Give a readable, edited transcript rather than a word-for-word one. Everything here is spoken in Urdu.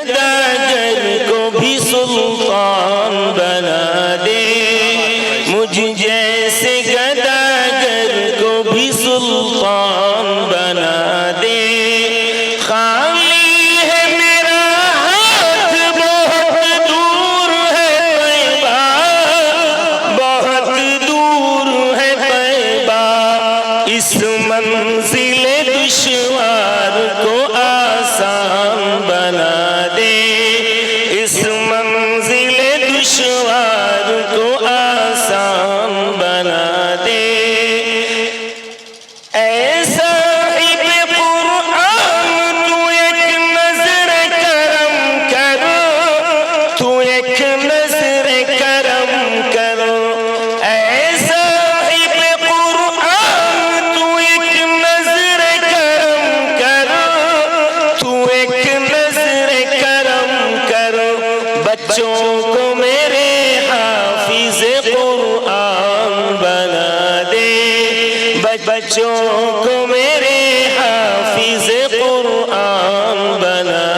گداگر کو بھی سلطان بنا دے، مجھ جیسے گداگر کو بھی سلطان بنا دے۔ خالی ہے میرا ہاتھ، بہت دور ہے طیبہ، بہت دور ہے طیبہ، اس منزل دشوار کو آسان بنا دے، اس منزل دشوار کو آسان بنا دے۔ اے صاحب قرآن تو ایک نظر کرم کرو، تو ایک نظر کرم کرو، اے صاحب قرآن تو ایک نظر کرم کرو، تو ایک نظر کرم کرو، بچوں کو میرے حافظ قرآن بنا دے، بچوں کو میرے حافظ قرآن بنا